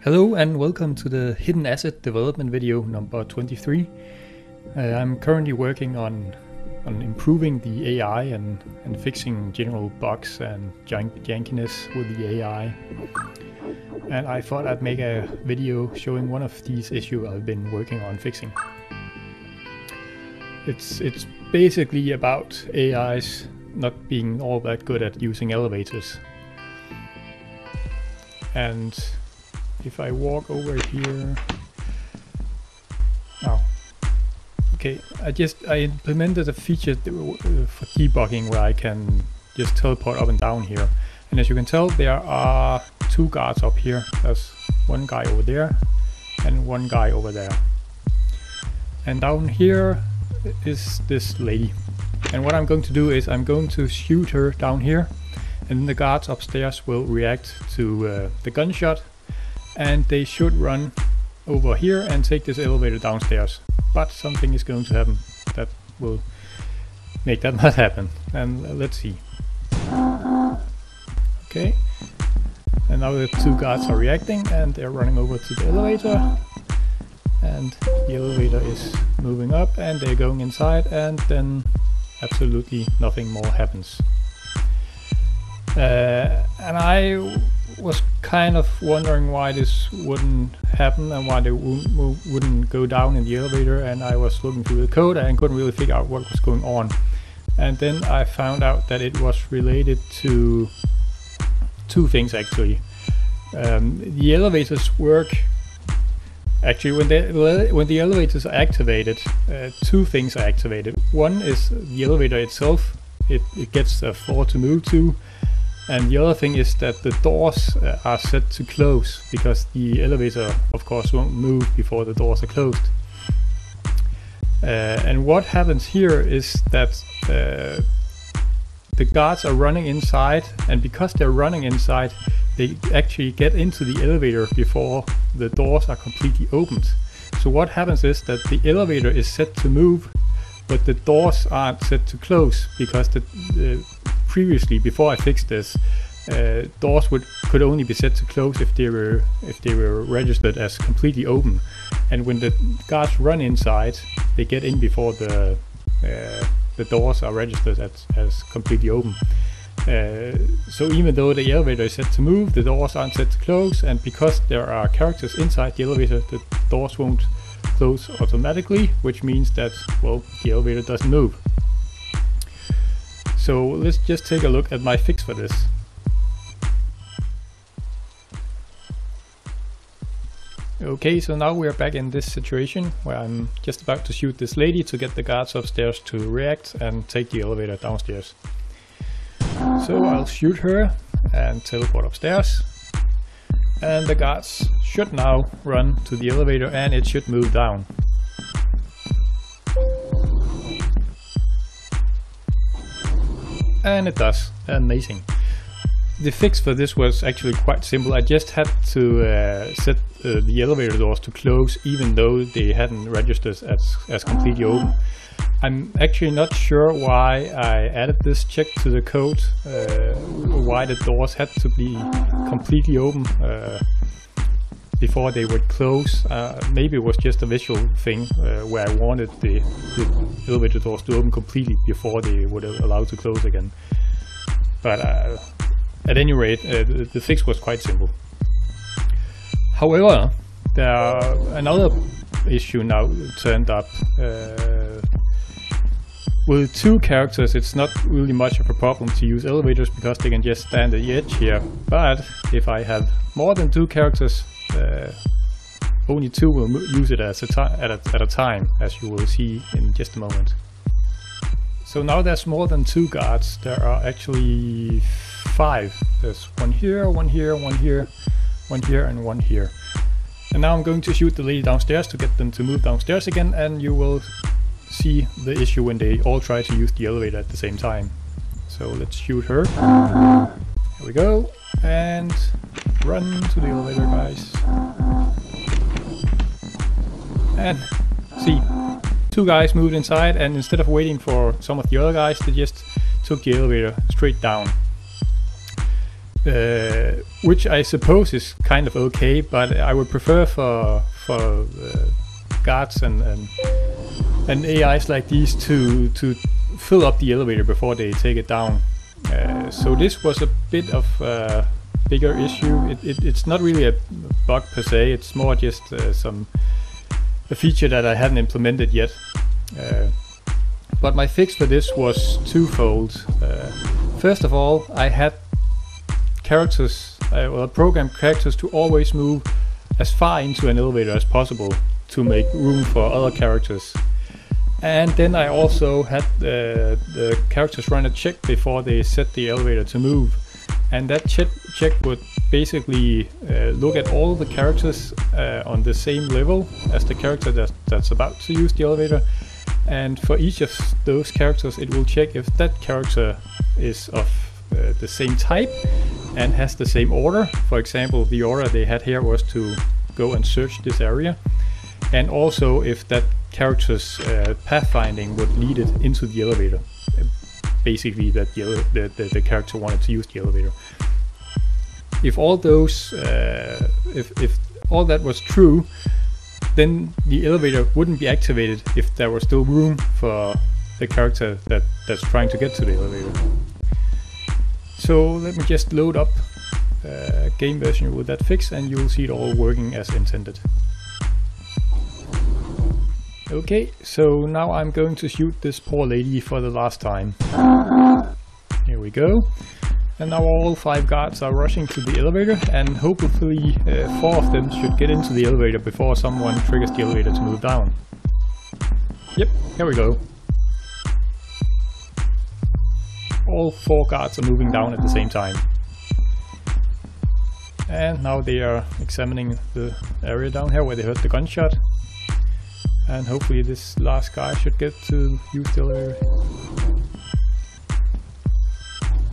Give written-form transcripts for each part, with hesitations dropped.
Hello and welcome to the Hidden Asset development video number 23. I'm currently working on improving the AI and fixing general bugs and jankiness with the AI. And I thought I'd make a video showing one of these issues I've been working on fixing. It's basically about AIs not being all that good at using elevators. And if I walk over here, okay, I implemented a feature for debugging where I can just teleport up and down here. And as you can tell, there are two guards up here. There's one guy over there and one guy over there. And down here is this lady. And what I'm going to do is I'm going to shoot her down here, and the guards upstairs will react to the gunshot, and they should run over here and take this elevator downstairs. But something is going to happen that will make that not happen. And let's see. Okay. And now the two guards are reacting and they're running over to the elevator. And the elevator is moving up and they're going inside, and then absolutely nothing more happens. And I was kind of wondering why this wouldn't happen and why they wouldn't go down in the elevator, and I was looking through the code and couldn't really figure out what was going on. And then I found out that it was related to two things actually. The elevators work actually when the elevators are activated. Two things are activated. One is the elevator itself. It gets a floor to move to. And the other thing is that the doors are set to close, because the elevator of course won't move before the doors are closed. And what happens here is that the guards are running inside, and because they're running inside, they actually get into the elevator before the doors are completely opened. So what happens is that the elevator is set to move, but the doors aren't set to close, because previously, before I fixed this, doors could only be set to close if they were registered as completely open. And when the guards run inside, they get in before the doors are registered as completely open. So even though the elevator is set to move, the doors aren't set to close, and because there are characters inside the elevator, the doors won't close automatically, which means that, well, the elevator doesn't move. So let's just take a look at my fix for this. Okay, so now we're back in this situation where I'm just about to shoot this lady to get the guards upstairs to react and take the elevator downstairs. So I'll shoot her and teleport upstairs, and the guards should now run to the elevator and it should move down. And it does. Amazing. The fix for this was actually quite simple. I just had to set the elevator doors to close even though they hadn't registered as completely open. I'm actually not sure why I added this check to the code, why the doors had to be completely open before they would close. Maybe it was just a visual thing where I wanted the elevator doors to open completely before they would allow to close again. But at any rate, the fix was quite simple. However, another issue now turned up. With two characters, it's not really much of a problem to use elevators because they can just stand at the edge here. But if I have more than two characters, only two will use it at a time, as you will see in just a moment. So now there's more than two guards. There are actually 5. There's one here, one here, one here, one here, and one here. And now I'm going to shoot the lady downstairs to get them to move downstairs again, and you will see the issue when they all try to use the elevator at the same time. So let's shoot her. Here we go. And run to the elevator, guys. And see, two guys moved inside, and instead of waiting for some of the other guys, they just took the elevator straight down. which I suppose is kind of okay, but I would prefer for guards and AIs like these to fill up the elevator before they take it down. So this was a bit of a bigger issue. It's not really a bug per se, it's more just a feature that I hadn't implemented yet. But my fix for this was twofold. First of all, I had characters, programmed characters to always move as far into an elevator as possible to make room for other characters. And then I also had the characters run a check before they set the elevator to move. And that check would basically look at all the characters on the same level as the character that's about to use the elevator. And for each of those characters, it will check if that character is of the same type and has the same order. For example, the order they had here was to go and search this area. And also if that character's pathfinding would lead it into the elevator. Basically that the character wanted to use the elevator. If all those, if all that was true, then the elevator wouldn't be activated if there was still room for the character that's trying to get to the elevator. So let me just load up a game version with that fix and you'll see it all working as intended. Okay, so now I'm going to shoot this poor lady for the last time. Here we go. And now all 5 guards are rushing to the elevator, and hopefully 4 of them should get into the elevator before someone triggers the elevator to move down. Yep, here we go. All 4 guards are moving down at the same time. And now they are examining the area down here where they heard the gunshot. And hopefully this last guy should get to use the elevator.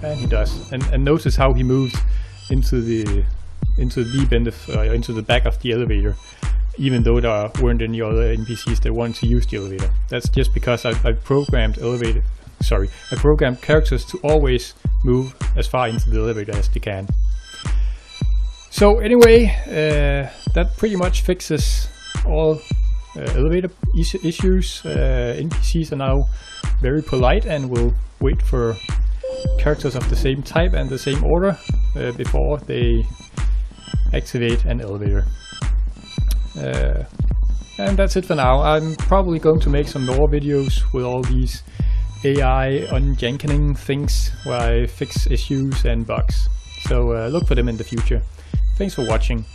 And he does. And notice how he moves into the deep end of into the back of the elevator, even though there weren't any other NPCs that wanted to use the elevator. That's just because I programmed I programmed characters to always move as far into the elevator as they can. So anyway, that pretty much fixes all elevator issues. NPCs are now very polite and will wait for characters of the same type and the same order before they activate an elevator. And that's it for now. I'm probably going to make some more videos with all these AI unjankening things where I fix issues and bugs. So look for them in the future. Thanks for watching.